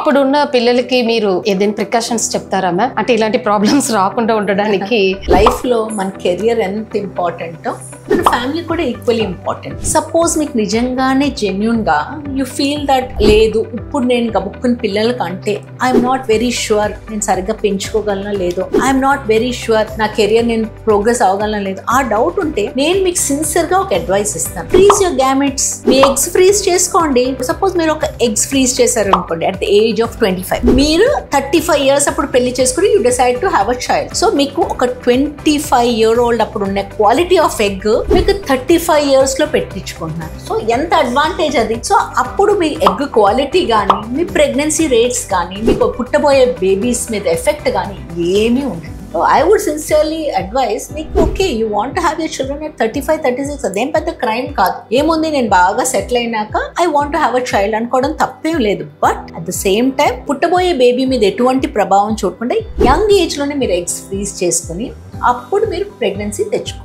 ఇప్పుడున్న పిల్లలకి మీరు ఏదైనా ప్రికాషన్స్ చెప్తారా మ్యామ్? అంటే ఇలాంటి ప్రాబ్లమ్స్ రాకుండా ఉండడానికి. లైఫ్ లో మన కెరియర్ ఎంత ఇంపార్టెంటో మన ఫ్యామిలీ కూడా ఈక్వల్లీ ఇంపార్టెంట్. సపోజ్ మీకు నిజంగానే జెన్యున్ గా యూ ఫీల్ దట్ లేదు ఇప్పుడు నేను గబుక్కుని పిల్లలకి అంటే ఐఎమ్ నాట్ వెరీ ష్యూర్ నేను సరిగ్గా పెంచుకోగలనా లేదో, ఐఎమ్ నాట్ వెరీ ష్యూర్ నా కెరియర్ నేను ప్రోగ్రెస్ అవ్వగలనా లేదు, ఆ డౌట్ ఉంటే నేను మీకు సిన్సియర్ గా ఒక అడ్వైస్ ఇస్తాను. Freeze your gametes. Me eggs freeze చేసుకోండి. సపోజ్ మీరు ఒక ఎగ్స్ ఫ్రీజ్ చేశారు అనుకోండి అట్ ద ఏజ్ ఆఫ్ 25, మీరు 35 years అప్పుడు పెళ్లి చేసుకుని you decide to have a child. So మీకు ఒక 25 year old అప్పుడు ఉన్న క్వాలిటీ ఆఫ్ ఎగ్ మీకు 35 years లో పెట్టించుకుంటున్నారు. సో ఎంత అడ్వాంటేజ్ అది. సో అప్పుడు మీ ఎగ్ క్వాలిటీ కానీ మీ ప్రెగ్నెన్సీ రేట్స్ కానీ మీకు పుట్టబోయే బేబీస్ మీద ఎఫెక్ట్ కానీ ఏమీ ఉండదు. So I would sincerely advise మీకు okay you want to have your children at 35, 36 అదేం పెద్ద క్రైమ్ కాదు. ఏముంది నేను బాగా సెటిల్ అయినాక I want to have a child అనుకోవడం తప్పేం లేదు. But at the same time పుట్టబోయే బేబీ మీద ఎటువంటి ప్రభావం చూడకుండా యంగ్ ఏజ్ లోనే మీరు ఎగ్స్ ఫ్రీజ్ చేసుకుని అప్పుడు మీరు ప్రెగ్నెన్సీ తెచ్చుకోండి.